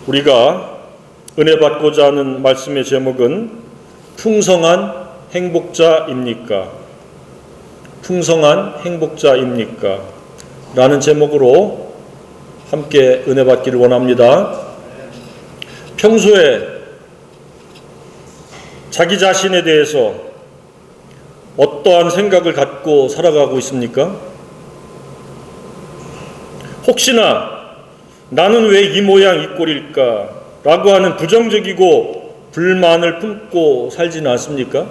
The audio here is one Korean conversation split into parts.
우리가 은혜 받고자 하는 말씀의 제목은 풍성한 행복자입니까? 풍성한 행복자입니까? 라는 제목으로 함께 은혜 받기를 원합니다. 평소에 자기 자신에 대해서 어떠한 생각을 갖고 살아가고 있습니까? 혹시나 나는 왜 이 모양 이 꼴일까? 라고 하는 부정적이고 불만을 품고 살지는 않습니까?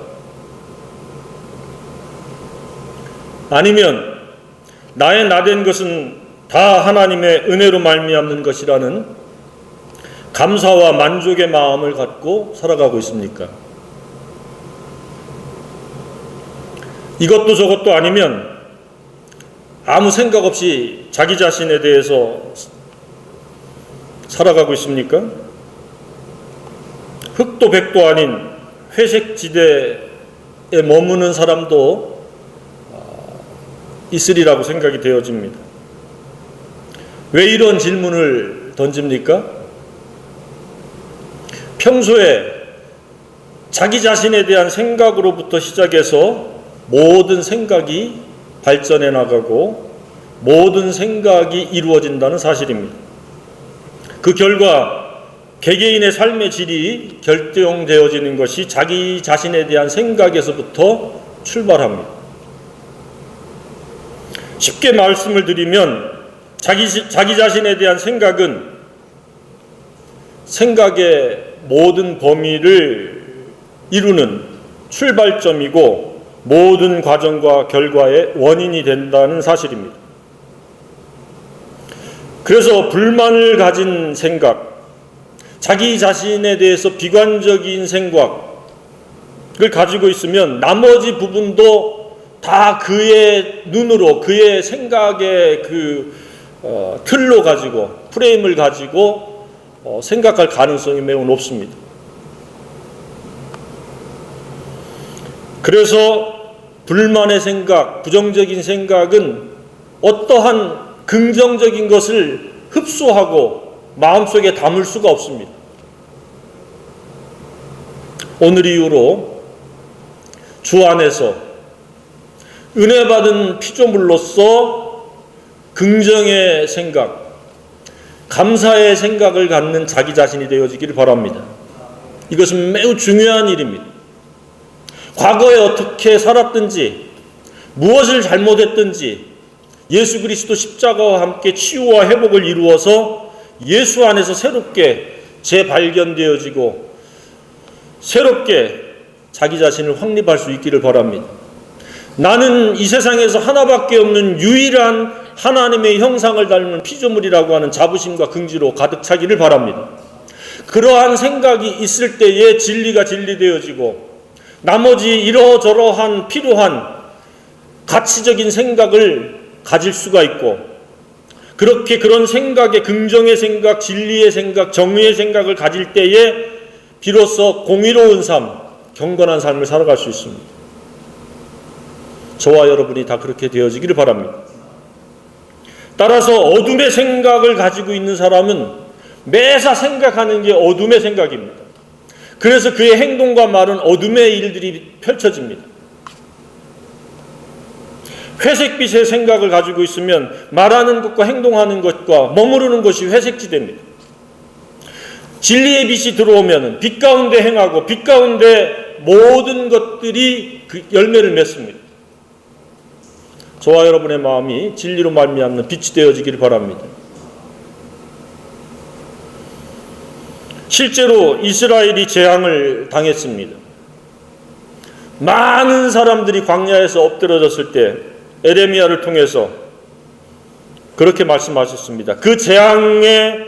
아니면 나의 나된 것은 다 하나님의 은혜로 말미암는 것이라는 감사와 만족의 마음을 갖고 살아가고 있습니까? 이것도 저것도 아니면 아무 생각 없이 자기 자신에 대해서 살아가고 있습니까? 흑도 백도 아닌 회색 지대에 머무는 사람도 있으리라고 생각이 되어집니다. 왜 이런 질문을 던집니까? 평소에 자기 자신에 대한 생각으로부터 시작해서 모든 생각이 발전해 나가고 모든 생각이 이루어진다는 사실입니다. 그 결과 개개인의 삶의 질이 결정되어지는 것이 자기 자신에 대한 생각에서부터 출발합니다. 쉽게 말씀을 드리면 자기 자신에 대한 생각은 생각의 모든 범위를 이루는 출발점이고 모든 과정과 결과의 원인이 된다는 사실입니다. 그래서 불만을 가진 생각, 자기 자신에 대해서 비관적인 생각을 가지고 있으면 나머지 부분도 다 그의 눈으로, 그의 생각의 틀로 가지고, 프레임을 가지고 생각할 가능성이 매우 높습니다. 그래서 불만의 생각, 부정적인 생각은 어떠한 긍정적인 것을 흡수하고 마음속에 담을 수가 없습니다. 오늘 이후로 주 안에서 은혜 받은 피조물로서 긍정의 생각, 감사의 생각을 갖는 자기 자신이 되어지기를 바랍니다. 이것은 매우 중요한 일입니다. 과거에 어떻게 살았든지 무엇을 잘못했든지 예수 그리스도 십자가와 함께 치유와 회복을 이루어서 예수 안에서 새롭게 재발견되어지고 새롭게 자기 자신을 확립할 수 있기를 바랍니다. 나는 이 세상에서 하나밖에 없는 유일한 하나님의 형상을 닮은 피조물이라고 하는 자부심과 긍지로 가득 차기를 바랍니다. 그러한 생각이 있을 때에 진리가 진리되어지고 나머지 이러저러한 필요한 가치적인 생각을 가질 수가 있고 그렇게 그런 생각에 긍정의 생각, 진리의 생각, 정의의 생각을 가질 때에 비로소 공의로운 삶, 경건한 삶을 살아갈 수 있습니다. 저와 여러분이 다 그렇게 되어지기를 바랍니다. 따라서 어둠의 생각을 가지고 있는 사람은 매사 생각하는 게 어둠의 생각입니다. 그래서 그의 행동과 말은 어둠의 일들이 펼쳐집니다. 회색빛의 생각을 가지고 있으면 말하는 것과 행동하는 것과 머무르는 것이 회색지대입니다. 진리의 빛이 들어오면 빛 가운데 행하고 빛 가운데 모든 것들이 그 열매를 맺습니다. 저와 여러분의 마음이 진리로 말미암는 빛이 되어지기를 바랍니다. 실제로 이스라엘이 재앙을 당했습니다. 많은 사람들이 광야에서 엎드러졌을 때 에레미야를 통해서 그렇게 말씀하셨습니다. 그 재앙의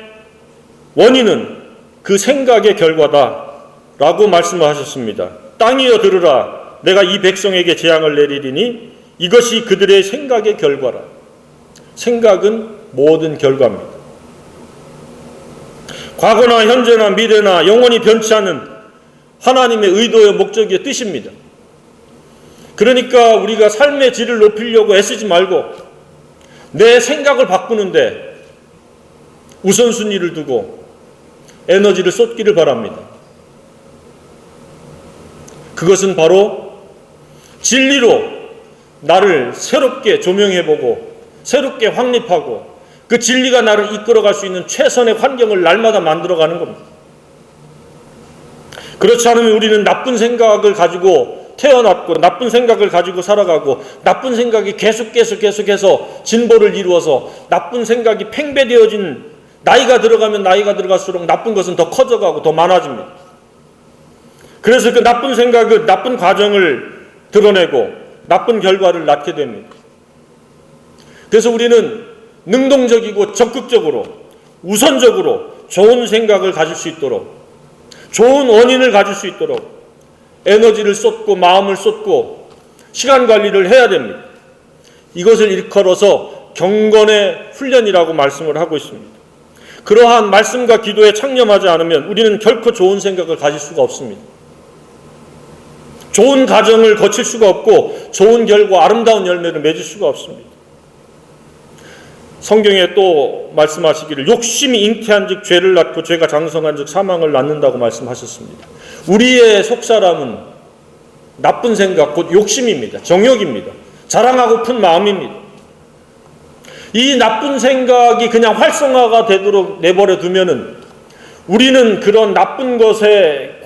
원인은 그 생각의 결과다라고 말씀하셨습니다. 땅이여 들으라, 내가 이 백성에게 재앙을 내리리니 이것이 그들의 생각의 결과라. 생각은 모든 결과입니다. 과거나 현재나 미래나 영원히 변치 않는 하나님의 의도의 목적의 뜻입니다. 그러니까 우리가 삶의 질을 높이려고 애쓰지 말고 내 생각을 바꾸는데 우선순위를 두고 에너지를 쏟기를 바랍니다. 그것은 바로 진리로 나를 새롭게 조명해보고 새롭게 확립하고 그 진리가 나를 이끌어갈 수 있는 최선의 환경을 날마다 만들어가는 겁니다. 그렇지 않으면 우리는 나쁜 생각을 가지고 태어났고 나쁜 생각을 가지고 살아가고 나쁜 생각이 계속해서 진보를 이루어서 나쁜 생각이 팽배되어진 나이가 들어가면 나이가 들어갈수록 나쁜 것은 더 커져가고 더 많아집니다. 그래서 그 나쁜 생각을 나쁜 과정을 드러내고 나쁜 결과를 낳게 됩니다. 그래서 우리는 능동적이고 적극적으로 우선적으로 좋은 생각을 가질 수 있도록 좋은 원인을 가질 수 있도록 에너지를 쏟고 마음을 쏟고 시간 관리를 해야 됩니다. 이것을 일컬어서 경건의 훈련이라고 말씀을 하고 있습니다. 그러한 말씀과 기도에 창념하지 않으면 우리는 결코 좋은 생각을 가질 수가 없습니다. 좋은 가정을 거칠 수가 없고 좋은 결과 아름다운 열매를 맺을 수가 없습니다. 성경에 또 말씀하시기를 욕심이 잉태한 즉 죄를 낳고 죄가 장성한 즉 사망을 낳는다고 말씀하셨습니다. 우리의 속사람은 나쁜 생각 곧 욕심입니다. 정욕입니다. 자랑하고픈 마음입니다. 이 나쁜 생각이 그냥 활성화가 되도록 내버려 두면은 우리는 그런 나쁜 것을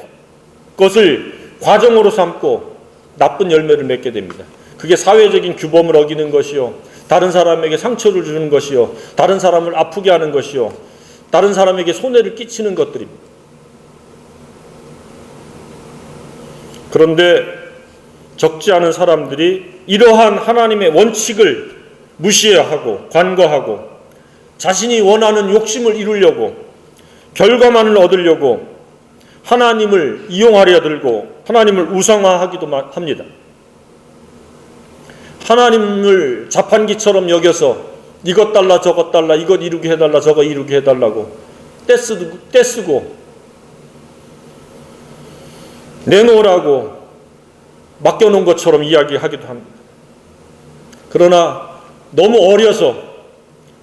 과정으로 삼고 나쁜 열매를 맺게 됩니다. 그게 사회적인 규범을 어기는 것이요, 다른 사람에게 상처를 주는 것이요, 다른 사람을 아프게 하는 것이요, 다른 사람에게 손해를 끼치는 것들입니다. 그런데 적지 않은 사람들이 이러한 하나님의 원칙을 무시하고 관거하고 자신이 원하는 욕심을 이루려고 결과만을 얻으려고 하나님을 이용하려 들고 하나님을 우상화하기도 합니다. 하나님을 자판기처럼 여겨서 이것 달라 저것 달라 이것 이루게 해달라 저것 이루게 해달라고 떼쓰고 내놓으라고 맡겨놓은 것처럼 이야기하기도 합니다. 그러나 너무 어려서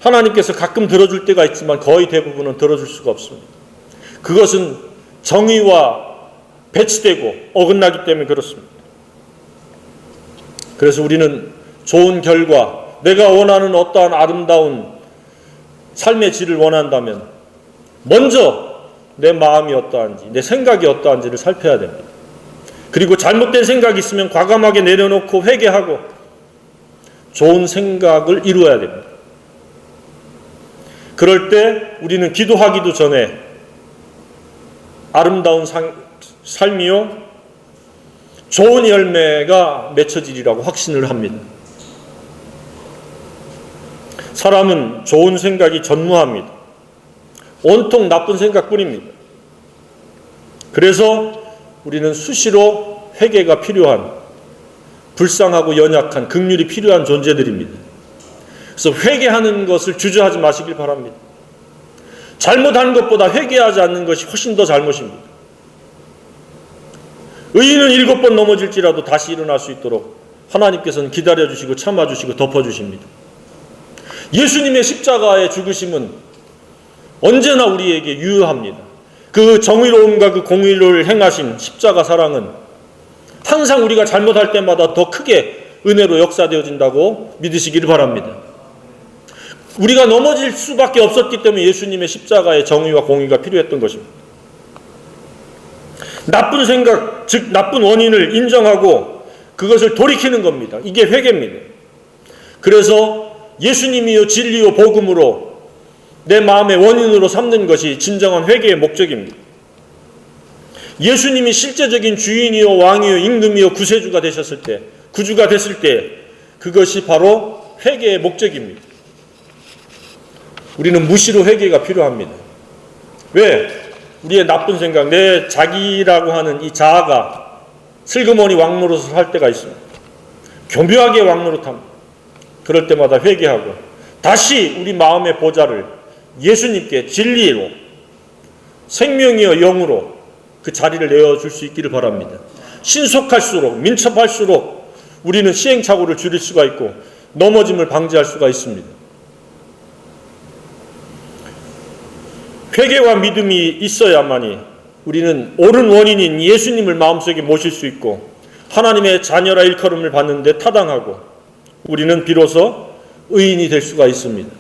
하나님께서 가끔 들어줄 때가 있지만 거의 대부분은 들어줄 수가 없습니다. 그것은 정의와 배치되고 어긋나기 때문에 그렇습니다. 그래서 우리는 좋은 결과, 내가 원하는 어떠한 아름다운 삶의 질을 원한다면 먼저 내 마음이 어떠한지, 내 생각이 어떠한지를 살펴야 됩니다. 그리고 잘못된 생각이 있으면 과감하게 내려놓고 회개하고 좋은 생각을 이루어야 됩니다. 그럴 때 우리는 기도하기도 전에 아름다운 삶이요 좋은 열매가 맺혀지리라고 확신을 합니다. 사람은 좋은 생각이 전무합니다. 온통 나쁜 생각뿐입니다. 그래서 우리는 수시로 회개가 필요한 불쌍하고 연약한 긍휼이 필요한 존재들입니다. 그래서 회개하는 것을 주저하지 마시길 바랍니다. 잘못한 것보다 회개하지 않는 것이 훨씬 더 잘못입니다. 의인은 7번 넘어질지라도 다시 일어날 수 있도록 하나님께서는 기다려주시고 참아주시고 덮어주십니다. 예수님의 십자가의 죽으심은 언제나 우리에게 유효합니다. 그 정의로움과 그 공의를 행하신 십자가 사랑은 항상 우리가 잘못할 때마다 더 크게 은혜로 역사되어진다고 믿으시기를 바랍니다. 우리가 넘어질 수밖에 없었기 때문에 예수님의 십자가의 정의와 공의가 필요했던 것입니다. 나쁜 생각, 즉 나쁜 원인을 인정하고 그것을 돌이키는 겁니다. 이게 회개입니다. 그래서 예수님이요 진리요 복음으로 내 마음의 원인으로 삼는 것이 진정한 회개의 목적입니다. 예수님이 실제적인 주인이요 왕이요 임금이요 구세주가 되셨을 때, 구주가 됐을 때 그것이 바로 회개의 목적입니다. 우리는 무시로 회개가 필요합니다. 왜? 우리의 나쁜 생각, 내 자기라고 하는 이 자아가 슬그머니 왕노릇을 할 때가 있습니다. 교묘하게 왕노릇합니다. 그럴 때마다 회개하고 다시 우리 마음의 보좌를 예수님께 진리로 생명이여 영으로 그 자리를 내어줄 수 있기를 바랍니다. 신속할수록 민첩할수록 우리는 시행착오를 줄일 수가 있고 넘어짐을 방지할 수가 있습니다. 회개와 믿음이 있어야만이 우리는 옳은 원인인 예수님을 마음속에 모실 수 있고 하나님의 자녀라 일컬음을 받는데 타당하고 우리는 비로소 의인이 될 수가 있습니다.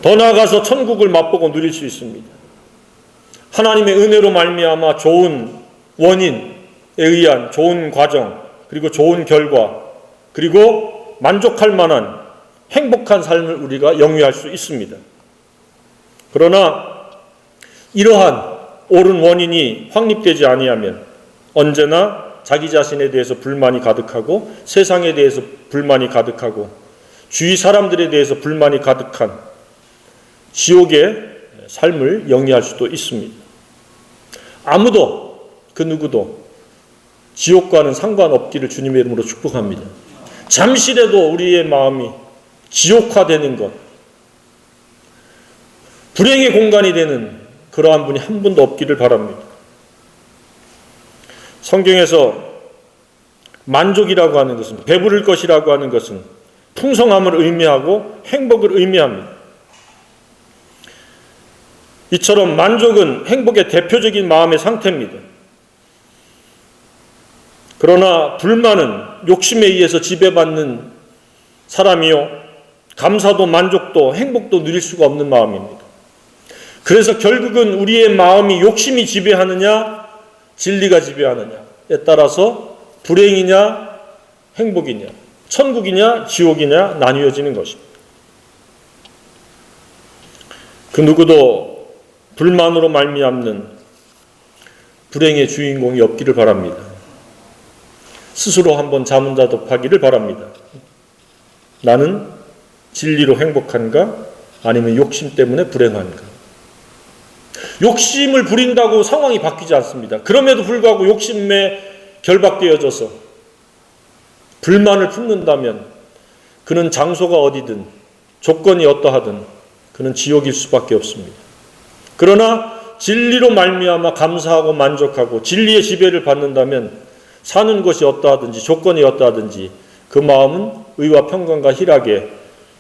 더 나아가서 천국을 맛보고 누릴 수 있습니다. 하나님의 은혜로 말미암아 좋은 원인에 의한 좋은 과정, 그리고 좋은 결과, 그리고 만족할 만한 행복한 삶을 우리가 영위할 수 있습니다. 그러나 이러한 옳은 원인이 확립되지 아니하면 언제나 자기 자신에 대해서 불만이 가득하고 세상에 대해서 불만이 가득하고 주위 사람들에 대해서 불만이 가득한 지옥의 삶을 영위할 수도 있습니다. 아무도 그 누구도 지옥과는 상관없기를 주님의 이름으로 축복합니다. 잠시라도 우리의 마음이 지옥화되는 것, 불행의 공간이 되는 그러한 분이 한 분도 없기를 바랍니다. 성경에서 만족이라고 하는 것은, 배부를 것이라고 하는 것은 풍성함을 의미하고 행복을 의미합니다. 이처럼 만족은 행복의 대표적인 마음의 상태입니다. 그러나 불만은 욕심에 의해서 지배받는 사람이요, 감사도 만족도 행복도 누릴 수가 없는 마음입니다. 그래서 결국은 우리의 마음이 욕심이 지배하느냐 진리가 지배하느냐에 따라서 불행이냐 행복이냐, 천국이냐 지옥이냐 나뉘어지는 것입니다. 그 누구도 불만으로 말미암는 불행의 주인공이 없기를 바랍니다. 스스로 한번 자문자답하기를 바랍니다. 나는 진리로 행복한가? 아니면 욕심 때문에 불행한가? 욕심을 부린다고 상황이 바뀌지 않습니다. 그럼에도 불구하고 욕심에 결박되어져서 불만을 품는다면 그는 장소가 어디든 조건이 어떠하든 그는 지옥일 수밖에 없습니다. 그러나 진리로 말미암아 감사하고 만족하고 진리의 지배를 받는다면 사는 것이 어떠하든지 조건이 어떠하든지 그 마음은 의와 평강과 희락에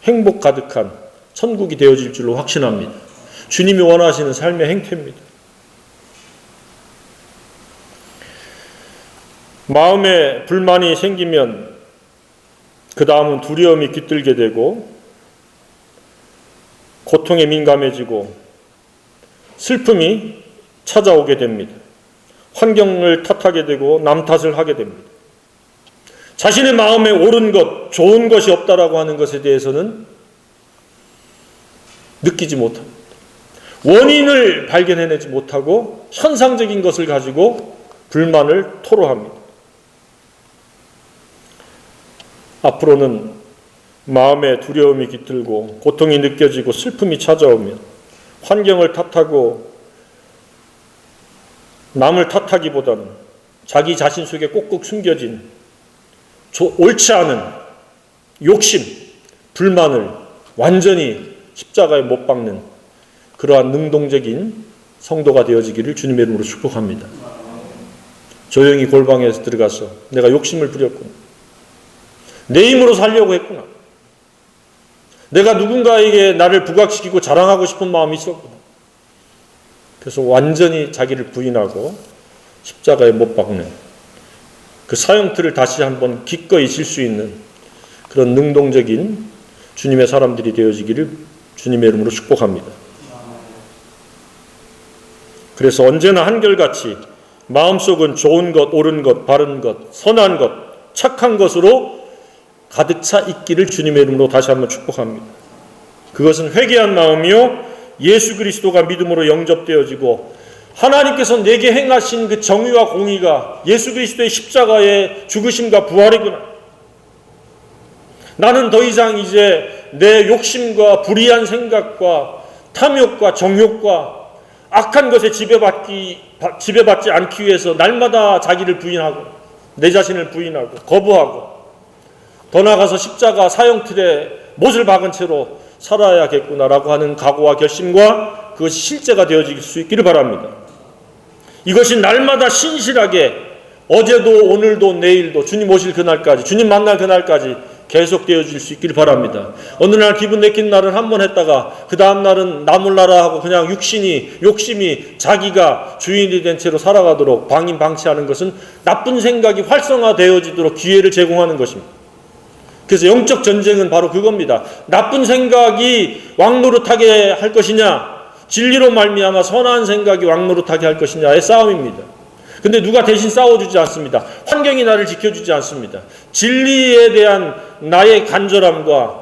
행복 가득한 천국이 되어질 줄로 확신합니다. 주님이 원하시는 삶의 행태입니다. 마음에 불만이 생기면 그 다음은 두려움이 깃들게 되고 고통에 민감해지고 슬픔이 찾아오게 됩니다. 환경을 탓하게 되고 남 탓을 하게 됩니다. 자신의 마음에 옳은 것, 좋은 것이 없다라고 하는 것에 대해서는 느끼지 못합니다. 원인을 발견해내지 못하고 현상적인 것을 가지고 불만을 토로합니다. 앞으로는 마음에 두려움이 깃들고 고통이 느껴지고 슬픔이 찾아오면 환경을 탓하고 남을 탓하기보다는 자기 자신 속에 꼭꼭 숨겨진 옳지 않은 욕심, 불만을 완전히 십자가에 못 박는 그러한 능동적인 성도가 되어지기를 주님의 이름으로 축복합니다. 조용히 골방에서 들어가서 내가 욕심을 부렸구나. 내 힘으로 살려고 했구나. 내가 누군가에게 나를 부각시키고 자랑하고 싶은 마음이 있었구나. 그래서 완전히 자기를 부인하고 십자가에 못 박는 그 사형틀을 다시 한번 기꺼이 질 수 있는 그런 능동적인 주님의 사람들이 되어지기를 주님의 이름으로 축복합니다. 그래서 언제나 한결같이 마음속은 좋은 것, 옳은 것, 바른 것, 선한 것, 착한 것으로 가득 차 있기를 주님의 이름으로 다시 한번 축복합니다. 그것은 회개한 마음이요 예수 그리스도가 믿음으로 영접되어지고 하나님께서 내게 행하신 그 정의와 공의가 예수 그리스도의 십자가의 죽으심과 부활이구나. 나는 더 이상 이제 내 욕심과 불의한 생각과 탐욕과 정욕과 악한 것에 지배받지 않기 위해서 날마다 자기를 부인하고 내 자신을 부인하고 거부하고 더 나아가서 십자가 사형틀에 못을 박은 채로 살아야겠구나라고 하는 각오와 결심과 그것이 실제가 되어질 수 있기를 바랍니다. 이것이 날마다 신실하게 어제도 오늘도 내일도 주님 오실 그날까지 주님 만날 그날까지 계속되어질 수 있길 바랍니다. 어느 날 기분 내킨 날은 한 번 했다가 그 다음 날은 나몰라라 하고 그냥 욕심이 자기가 주인이 된 채로 살아가도록 방임방치하는 것은 나쁜 생각이 활성화되어지도록 기회를 제공하는 것입니다. 그래서 영적 전쟁은 바로 그겁니다. 나쁜 생각이 왕노릇하게 할 것이냐, 진리로 말미암아 선한 생각이 왕노릇하게 할 것이냐의 싸움입니다. 근데 누가 대신 싸워주지 않습니다. 환경이 나를 지켜주지 않습니다. 진리에 대한 나의 간절함과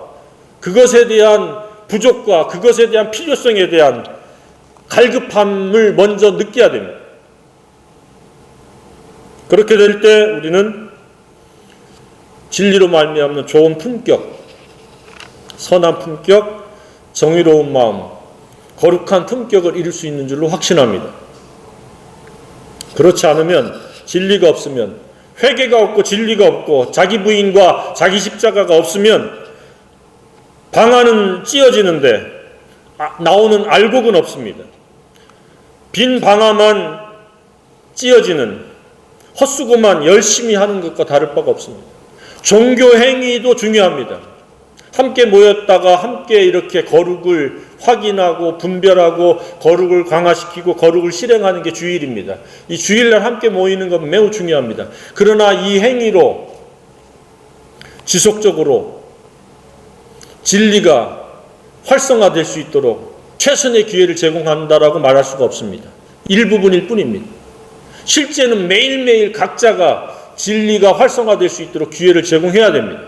그것에 대한 부족과 그것에 대한 필요성에 대한 갈급함을 먼저 느껴야 됩니다. 그렇게 될 때 우리는 진리로 말미암는 좋은 품격, 선한 품격, 정의로운 마음, 거룩한 품격을 이룰 수 있는 줄로 확신합니다. 그렇지 않으면, 진리가 없으면, 회개가 없고 진리가 없고 자기 부인과 자기 십자가가 없으면 방아는 찧어지는데 나오는 알곡은 없습니다. 빈 방아만 찧어지는, 헛수고만 열심히 하는 것과 다를 바가 없습니다. 종교 행위도 중요합니다. 함께 모였다가 함께 이렇게 거룩을 확인하고 분별하고 거룩을 강화시키고 거룩을 실행하는 게 주일입니다. 이 주일날 함께 모이는 건 매우 중요합니다. 그러나 이 행위로 지속적으로 진리가 활성화될 수 있도록 최선의 기회를 제공한다라고 말할 수가 없습니다. 일부분일 뿐입니다. 실제는 매일매일 각자가 진리가 활성화될 수 있도록 기회를 제공해야 됩니다.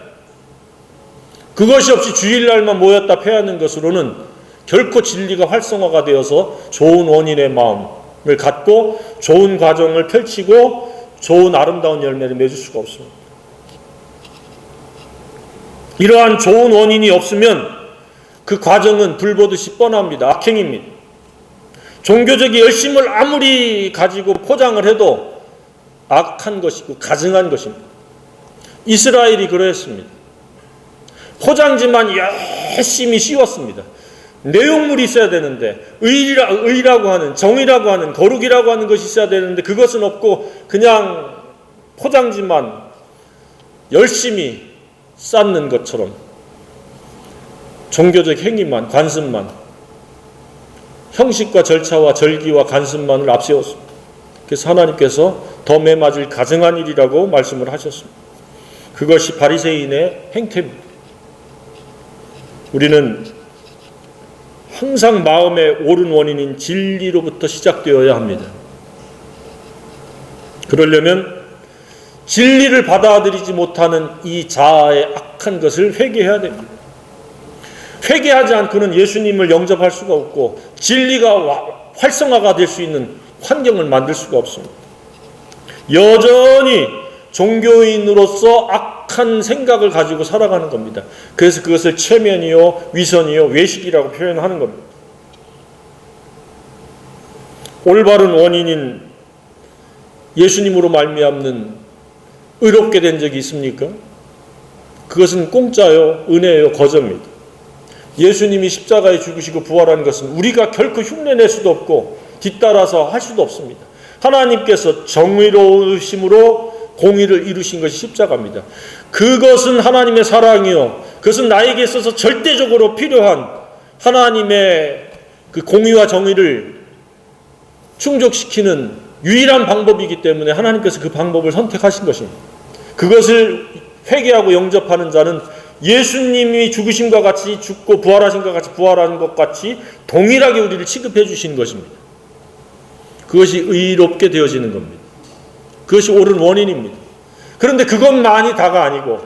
그것이 없이 주일날만 모였다 패하는 것으로는 결코 진리가 활성화가 되어서 좋은 원인의 마음을 갖고 좋은 과정을 펼치고 좋은 아름다운 열매를 맺을 수가 없습니다. 이러한 좋은 원인이 없으면 그 과정은 불보듯이 뻔합니다. 악행입니다. 종교적인 열심을 아무리 가지고 포장을 해도 악한 것이고 가증한 것입니다. 이스라엘이 그러했습니다. 포장지만 열심히 씌웠습니다. 내용물이 있어야 되는데 의라고 하는, 정의라고 하는, 거룩이라고 하는 것이 있어야 되는데 그것은 없고 그냥 포장지만 열심히 쌓는 것처럼 종교적 행위만, 관습만, 형식과 절차와 절기와 관습만을 앞세웠습니다. 그래서 하나님께서 더 매맞을 가증한 일이라고 말씀을 하셨습니다. 그것이 바리새인의 행태입니다. 우리는 항상 마음의 옳은 원인인 진리로부터 시작되어야 합니다. 그러려면 진리를 받아들이지 못하는 이 자아의 악한 것을 회개해야 됩니다. 회개하지 않고는 예수님을 영접할 수가 없고 진리가 활성화가 될 수 있는 환경을 만들 수가 없습니다. 여전히 종교인으로서 악한 생각을 가지고 살아가는 겁니다. 그래서 그것을 체면이요, 위선이요, 외식이라고 표현하는 겁니다. 올바른 원인인 예수님으로 말미암는 의롭게 된 적이 있습니까? 그것은 공짜요, 은혜요, 거저입니다. 예수님이 십자가에 죽으시고 부활하는 것은 우리가 결코 흉내낼 수도 없고 뒤따라서 할 수도 없습니다. 하나님께서 정의로우심으로 공의를 이루신 것이 십자가입니다. 그것은 하나님의 사랑이요, 그것은 나에게 있어서 절대적으로 필요한 하나님의 그 공의와 정의를 충족시키는 유일한 방법이기 때문에 하나님께서 그 방법을 선택하신 것입니다. 그것을 회개하고 영접하는 자는 예수님이 죽으심과 같이 죽고 부활하신 것 같이 부활하는 것 같이 동일하게 우리를 취급해 주시는 것입니다. 그것이 의롭게 되어지는 겁니다. 그것이 옳은 원인입니다. 그런데 그것만이 다가 아니고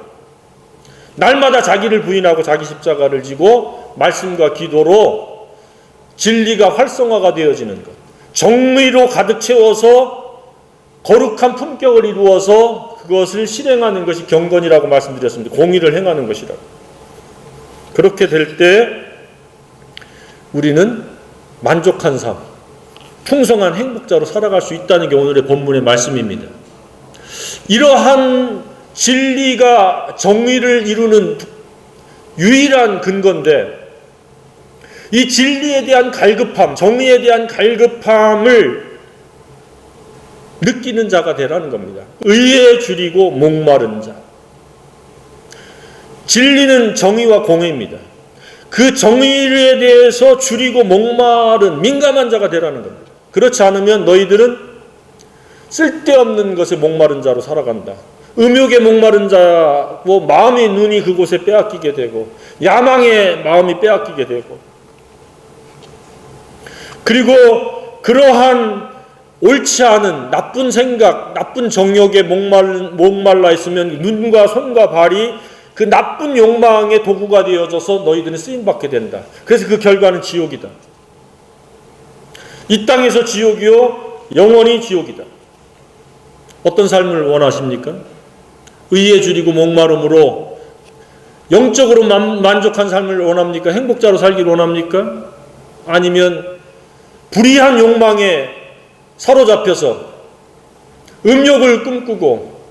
날마다 자기를 부인하고 자기 십자가를 지고 말씀과 기도로 진리가 활성화가 되어지는 것, 정의로 가득 채워서 거룩한 품격을 이루어서 그것을 실행하는 것이 경건이라고 말씀드렸습니다. 공의를 행하는 것이라고. 그렇게 될 때 우리는 만족한 삶, 풍성한 행복자로 살아갈 수 있다는 게 오늘의 본문의 말씀입니다. 이러한 진리가 정의를 이루는 유일한 근거인데 이 진리에 대한 갈급함, 정의에 대한 갈급함을 느끼는 자가 되라는 겁니다. 의에 줄이고 목마른 자. 진리는 정의와 공의입니다. 그 정의에 대해서 줄이고 목마른 민감한 자가 되라는 겁니다. 그렇지 않으면 너희들은 쓸데없는 것에 목마른 자로 살아간다. 음욕에 목마른 자고 마음의 눈이 그곳에 빼앗기게 되고 야망의 마음이 빼앗기게 되고, 그리고 그러한 옳지 않은 나쁜 생각, 나쁜 정욕에 목말라 있으면 눈과 손과 발이 그 나쁜 욕망의 도구가 되어져서 너희들은 쓰임받게 된다. 그래서 그 결과는 지옥이다. 이 땅에서 지옥이요 영원히 지옥이다. 어떤 삶을 원하십니까? 의에 줄이고 목마름으로 영적으로 만족한 삶을 원합니까? 행복자로 살기를 원합니까? 아니면 불의한 욕망에 사로잡혀서 음욕을 꿈꾸고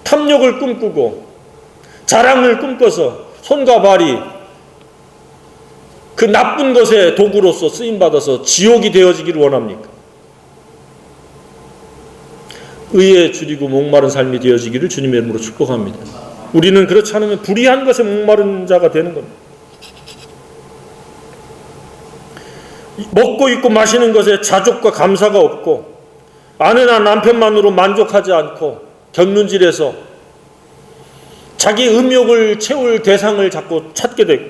탐욕을 꿈꾸고 자랑을 꿈꿔서 손과 발이 그 나쁜 것의 도구로서 쓰임받아서 지옥이 되어지기를 원합니까? 의에 줄이고 목마른 삶이 되어지기를 주님의 이름으로 축복합니다. 우리는 그렇지 않으면 불의한 것에 목마른 자가 되는 겁니다. 먹고 입고 마시는 것에 자족과 감사가 없고 아내나 남편만으로 만족하지 않고 곁눈질해서 자기 음욕을 채울 대상을 자꾸 찾게 되고,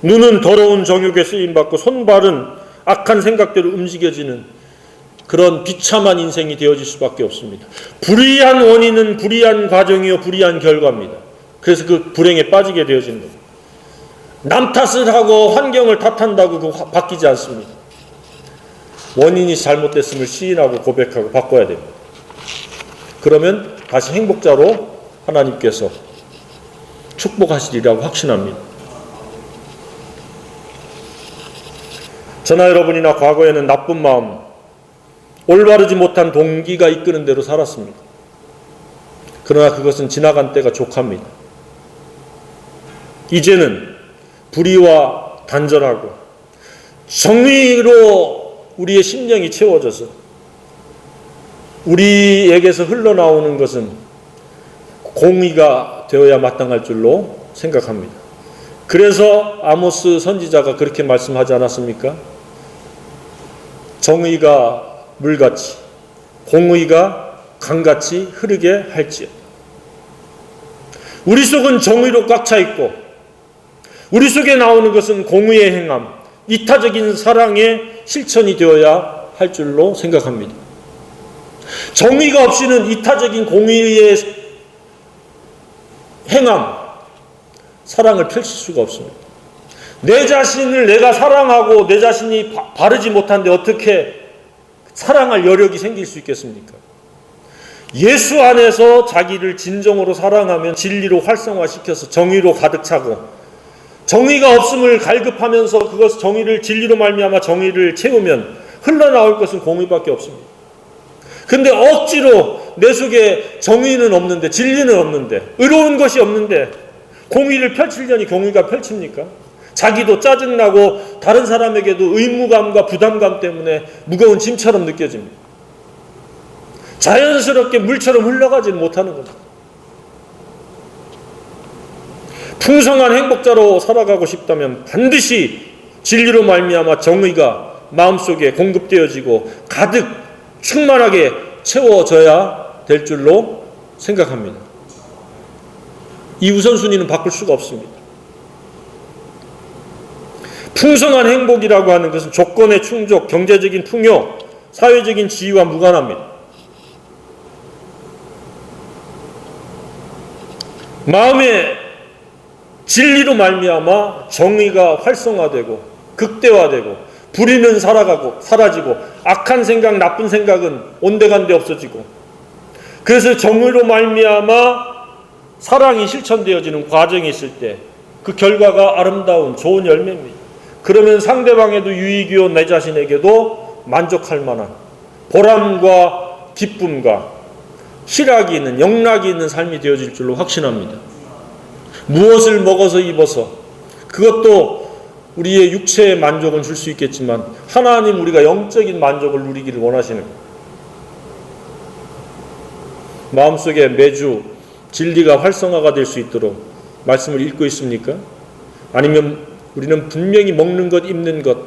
눈은 더러운 정욕에 쓰임받고 손발은 악한 생각대로 움직여지는 그런 비참한 인생이 되어질 수밖에 없습니다. 불의한 원인은 불의한 과정이요 불의한 결과입니다. 그래서 그 불행에 빠지게 되어지는 겁니다. 남 탓을 하고 환경을 탓한다고 그거 바뀌지 않습니다. 원인이 잘못됐음을 시인하고 고백하고 바꿔야 됩니다. 그러면 다시 행복자로 하나님께서 축복하시리라고 확신합니다. 저나 여러분이나 과거에는 나쁜 마음, 올바르지 못한 동기가 이끄는 대로 살았습니다. 그러나 그것은 지나간 때가 족합니다. 이제는 불의와 단절하고 정의로 우리의 심령이 채워져서 우리에게서 흘러나오는 것은 공의가 되어야 마땅할 줄로 생각합니다. 그래서 아모스 선지자가 그렇게 말씀하지 않았습니까? 정의가 물같이 공의가 강같이 흐르게 할지어다. 우리 속은 정의로 꽉 차 있고 우리 속에 나오는 것은 공의의 행함, 이타적인 사랑의 실천이 되어야 할 줄로 생각합니다. 정의가 없이는 이타적인 공의의 행함, 사랑을 펼칠 수가 없습니다. 내 자신을 내가 사랑하고 내 자신이 바르지 못한데 어떻게 사랑할 여력이 생길 수 있겠습니까? 예수 안에서 자기를 진정으로 사랑하면 진리로 활성화시켜서 정의로 가득 차고, 정의가 없음을 갈급하면서 그것 정의를 진리로 말미암아 정의를 채우면 흘러나올 것은 공의밖에 없습니다. 근데 억지로 내 속에 정의는 없는데, 진리는 없는데, 의로운 것이 없는데 공의를 펼치려니 공의가 펼칩니까? 자기도 짜증나고 다른 사람에게도 의무감과 부담감 때문에 무거운 짐처럼 느껴집니다. 자연스럽게 물처럼 흘러가지 못하는 겁니다. 풍성한 행복자로 살아가고 싶다면 반드시 진리로 말미암아 정의가 마음속에 공급되어지고 가득 충만하게 채워져야 될 줄로 생각합니다. 이 우선순위는 바꿀 수가 없습니다. 풍성한 행복이라고 하는 것은 조건의 충족, 경제적인 풍요, 사회적인 지위와 무관합니다. 마음의 진리로 말미암아 정의가 활성화되고 극대화되고 불의는 사라지고 악한 생각, 나쁜 생각은 온데간데 없어지고, 그래서 정의로 말미암아 사랑이 실천되어지는 과정이 있을 때 그 결과가 아름다운 좋은 열매입니다. 그러면 상대방에도 유익이요 내 자신에게도 만족할 만한 보람과 기쁨과 희락이 있는, 영락이 있는 삶이 되어질 줄로 확신합니다. 무엇을 먹어서 입어서 그것도 우리의 육체의 만족은 줄 수 있겠지만 하나님 우리가 영적인 만족을 누리기를 원하시는 거예요. 마음속에 매주 진리가 활성화가 될 수 있도록 말씀을 읽고 있습니까? 아니면 우리는 분명히 먹는 것, 입는 것,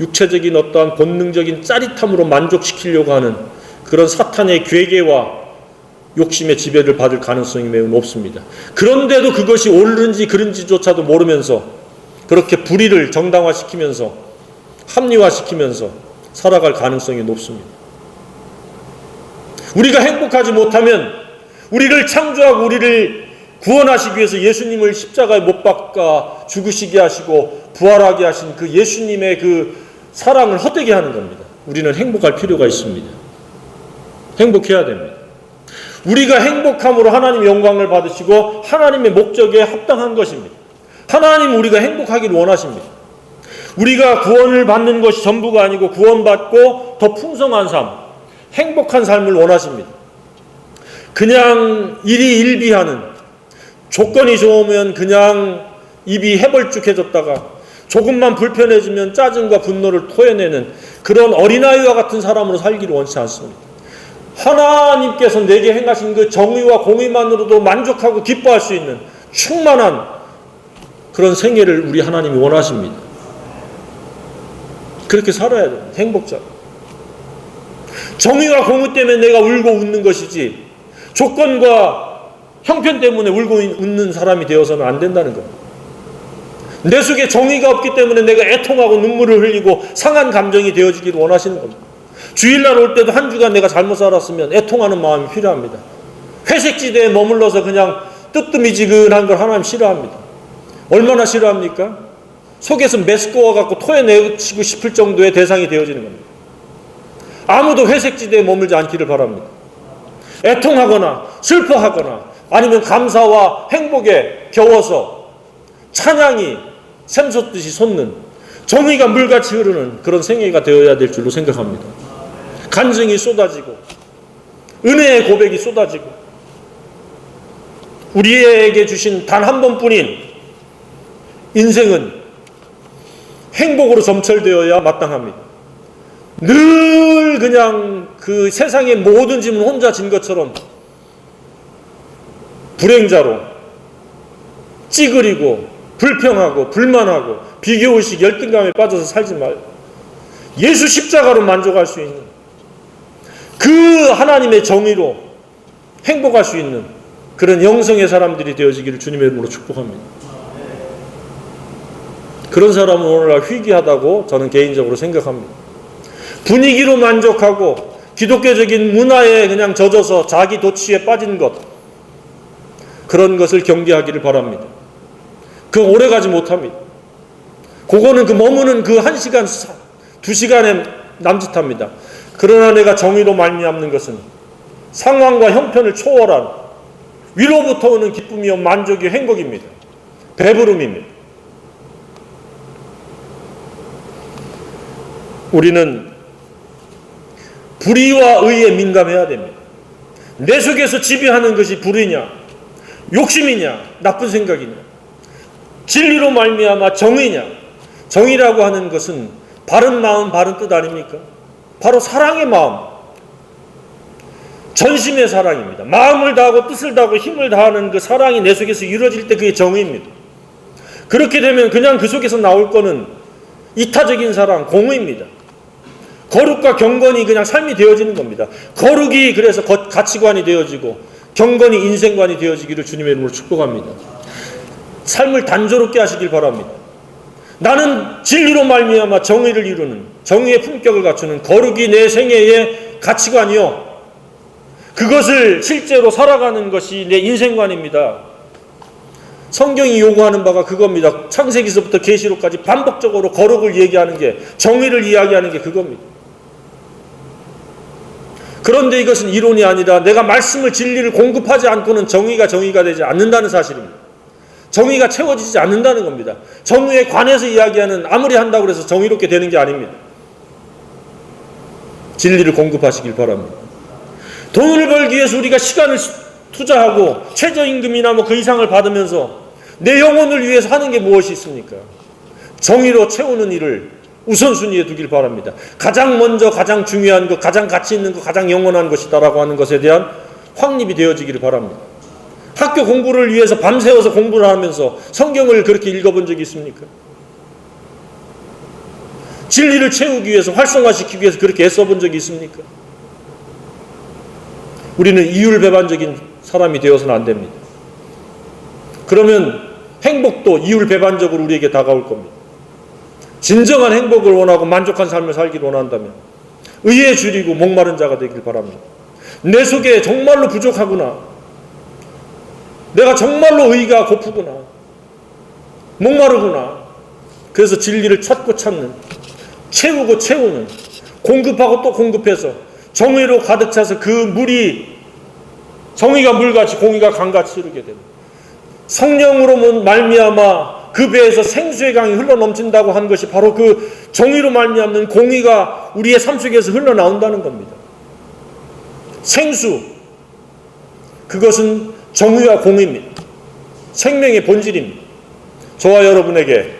육체적인 어떠한 본능적인 짜릿함으로 만족시키려고 하는 그런 사탄의 괴계와 욕심의 지배를 받을 가능성이 매우 높습니다. 그런데도 그것이 옳은지 그른지조차도 모르면서 그렇게 불의를 정당화시키면서 합리화시키면서 살아갈 가능성이 높습니다. 우리가 행복하지 못하면 우리를 창조하고 우리를 구원하시기 위해서 예수님을 십자가에 못 박아 죽으시게 하시고 부활하게 하신 그 예수님의 그 사랑을 헛되게 하는 겁니다. 우리는 행복할 필요가 있습니다. 행복해야 됩니다. 우리가 행복함으로 하나님의 영광을 받으시고 하나님의 목적에 합당한 것입니다. 하나님 우리가 행복하기를 원하십니다. 우리가 구원을 받는 것이 전부가 아니고 구원받고 더 풍성한 삶, 행복한 삶을 원하십니다. 그냥 일희일비하는, 조건이 좋으면 그냥 입이 해벌쭉해졌다가 조금만 불편해지면 짜증과 분노를 토해내는 그런 어린아이와 같은 사람으로 살기를 원치 않습니다. 하나님께서 내게 행하신 그 정의와 공의만으로도 만족하고 기뻐할 수 있는 충만한 그런 생애를 우리 하나님이 원하십니다. 그렇게 살아야 돼요. 행복자. 정의와 공의 때문에 내가 울고 웃는 것이지 조건과 형편 때문에 울고 웃는 사람이 되어서는 안 된다는 겁니다. 내 속에 정의가 없기 때문에 내가 애통하고 눈물을 흘리고 상한 감정이 되어지기를 원하시는 겁니다. 주일날 올 때도 한 주간 내가 잘못 살았으면 애통하는 마음이 필요합니다. 회색지대에 머물러서 그냥 뜨뜻미지근한 걸 하나님 싫어합니다. 얼마나 싫어합니까? 속에서 메스꺼워갖고 토해내치고 싶을 정도의 대상이 되어지는 겁니다. 아무도 회색지대에 머물지 않기를 바랍니다. 애통하거나 슬퍼하거나 아니면 감사와 행복에 겨워서 찬양이 샘솟듯이 솟는 정의가 물같이 흐르는 그런 생애가 되어야 될 줄로 생각합니다. 간증이 쏟아지고 은혜의 고백이 쏟아지고 우리에게 주신 단 한 번뿐인 인생은 행복으로 점철되어야 마땅합니다. 늘 그냥 그 세상의 모든 짐을 혼자 진 것처럼 불행자로 찌그리고 불평하고 불만하고 비교의식 열등감에 빠져서 살지 말고 예수 십자가로 만족할 수 있는 그 하나님의 정의로 행복할 수 있는 그런 영성의 사람들이 되어지기를 주님의 이름으로 축복합니다. 그런 사람은 오늘날 희귀하다고 저는 개인적으로 생각합니다. 분위기로 만족하고 기독교적인 문화에 그냥 젖어서 자기 도취에 빠진 것, 그런 것을 경계하기를 바랍니다. 그 오래 가지 못합니다. 그거는 그 머무는 그 1시간, 2시간에 남짓합니다. 그러나 내가 정의로 말미암는 것은 상황과 형편을 초월한 위로부터 오는 기쁨이요 만족이요 행복입니다. 배부름입니다. 우리는 불의와 의에 민감해야 됩니다. 내 속에서 지배하는 것이 불의냐, 욕심이냐, 나쁜 생각이냐, 진리로 말미암아 정의냐. 정의라고 하는 것은 바른 마음, 바른 뜻 아닙니까? 바로 사랑의 마음, 전심의 사랑입니다. 마음을 다하고 뜻을 다하고 힘을 다하는 그 사랑이 내 속에서 이루어질 때 그게 정의입니다. 그렇게 되면 그냥 그 속에서 나올 거는 이타적인 사랑, 공의입니다. 거룩과 경건이 그냥 삶이 되어지는 겁니다. 거룩이 그래서 가치관이 되어지고 경건이 인생관이 되어지기를 주님의 이름으로 축복합니다. 삶을 단조롭게 하시길 바랍니다. 나는 진리로 말미암아 정의를 이루는, 정의의 품격을 갖추는 거룩이 내 생애의 가치관이요, 그것을 실제로 살아가는 것이 내 인생관입니다. 성경이 요구하는 바가 그겁니다. 창세기서부터 계시록까지 반복적으로 거룩을 얘기하는 게, 정의를 이야기하는 게 그겁니다. 그런데 이것은 이론이 아니라 내가 말씀을, 진리를 공급하지 않고는 정의가 되지 않는다는 사실입니다. 정의가 채워지지 않는다는 겁니다. 정의에 관해서 이야기하는, 아무리 한다고 해서 정의롭게 되는 게 아닙니다. 진리를 공급하시길 바랍니다. 돈을 벌기 위해서 우리가 시간을 투자하고 최저임금이나 그 이상을 받으면서 내 영혼을 위해서 하는 게 무엇이 있습니까? 정의로 채우는 일을 우선순위에 두길 바랍니다. 가장 먼저 가장 중요한 것, 가장 가치 있는 것, 가장 영원한 것이다라고 하는 것에 대한 확립이 되어지기를 바랍니다. 학교 공부를 위해서 밤새워서 공부를 하면서 성경을 그렇게 읽어본 적이 있습니까? 진리를 채우기 위해서, 활성화시키기 위해서 그렇게 애써본 적이 있습니까? 우리는 이율배반적인 사람이 되어서는 안 됩니다. 그러면 행복도 이율배반적으로 우리에게 다가올 겁니다. 진정한 행복을 원하고 만족한 삶을 살기를 원한다면 의에 줄이고 목마른 자가 되길 바랍니다. 내 속에 정말로 부족하구나, 내가 정말로 의가 고프구나, 목마르구나, 그래서 진리를 찾고 찾는, 채우고 채우는, 공급하고 또 공급해서 정의로 가득 차서 그 물이, 정의가 물같이 공의가 강같이 흐르게 됩니다. 성령으로 말미암아 그 배에서 생수의 강이 흘러넘친다고 한 것이 바로 그 정의로 말미암는 공의가 우리의 삶 속에서 흘러나온다는 겁니다. 생수, 그것은 정의와 공의입니다. 생명의 본질입니다. 저와 여러분에게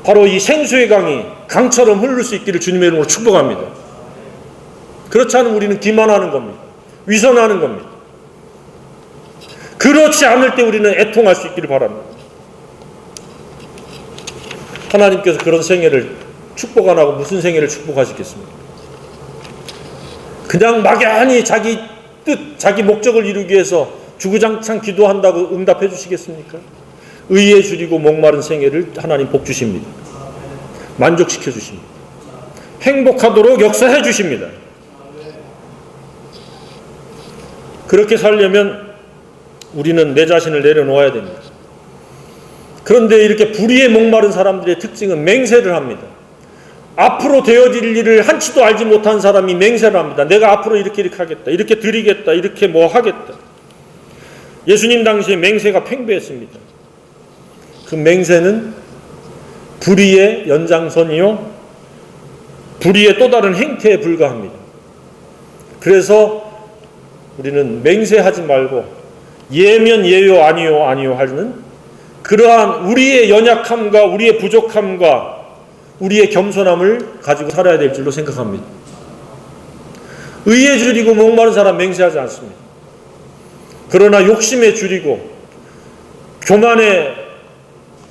바로 이 생수의 강이 강처럼 흐를 수 있기를 주님의 이름으로 축복합니다. 그렇지 않으면 우리는 기만하는 겁니다. 위선하는 겁니다. 그렇지 않을 때 우리는 애통할 수 있기를 바랍니다. 하나님께서 그런 생애를 축복 안 하고 무슨 생애를 축복하시겠습니까? 그냥 막연히 자기 뜻, 자기 목적을 이루기 위해서 주구장창 기도한다고 응답해 주시겠습니까? 의에 줄이고 목마른 생애를 하나님 복 주십니다. 만족시켜 주십니다. 행복하도록 역사해 주십니다. 그렇게 살려면 우리는 내 자신을 내려놓아야 됩니다. 그런데 이렇게 불의에 목마른 사람들의 특징은 맹세를 합니다. 앞으로 되어질 일을 한치도 알지 못한 사람이 맹세를 합니다. 내가 앞으로 이렇게 하겠다, 이렇게 드리겠다, 이렇게 뭐 하겠다. 예수님 당시에 맹세가 팽배했습니다. 그 맹세는 불의의 연장선이요, 불의의 또 다른 행태에 불과합니다. 그래서 우리는 맹세하지 말고 예면 예요, 아니요 아니요 하는 그러한 우리의 연약함과 우리의 부족함과 우리의 겸손함을 가지고 살아야 될 줄로 생각합니다. 의에 줄이고 목마른 사람 맹세하지 않습니다. 그러나 욕심에 줄이고 교만에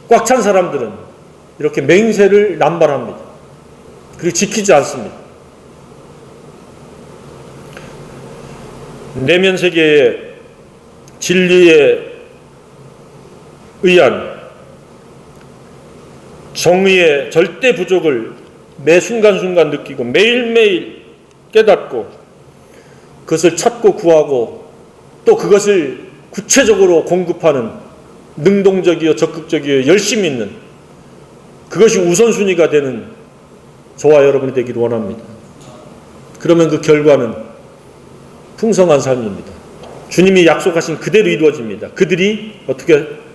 꽉 찬 사람들은 이렇게 맹세를 남발합니다. 그리고 지키지 않습니다. 내면 세계의 진리에 의한 정의의 절대 부족을 매 순간순간 느끼고 매일매일 깨닫고 그것을 찾고 구하고 또 그것을 구체적으로 공급하는 능동적이요 적극적이요 열심히 있는, 그것이 우선순위가 되는 저와 여러분이 되기를 원합니다. 그러면 그 결과는 풍성한 삶입니다. 주님이 약속하신 그대로 이루어집니다. 그들이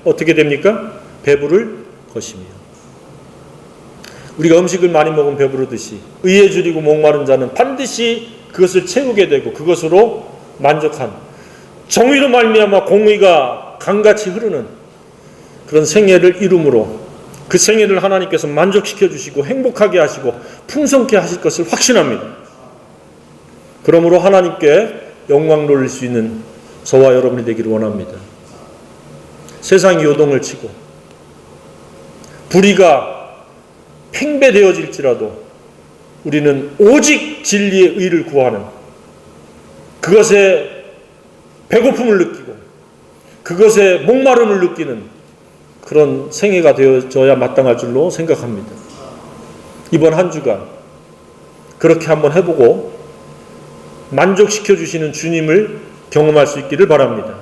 어떻게 됩니까? 배부를 것이며. 우리가 음식을 많이 먹으면 배부르듯이 의에 줄이고 목마른 자는 반드시 그것을 채우게 되고 그것으로 만족한, 정의로 말미암아 공의가 강같이 흐르는 그런 생애를 이룸으로 그 생애를 하나님께서 만족시켜 주시고 행복하게 하시고 풍성케 하실 것을 확신합니다. 그러므로 하나님께 영광 돌릴 수 있는 저와 여러분이 되기를 원합니다. 세상이 요동을 치고 불의가 팽배되어질지라도 우리는 오직 진리의 의를 구하는, 그것에 배고픔을 느끼고 그것에 목마름을 느끼는 그런 생애가 되어져야 마땅할 줄로 생각합니다. 이번 한 주간 그렇게 한번 해보고 만족시켜 주시는 주님을 경험할 수 있기를 바랍니다.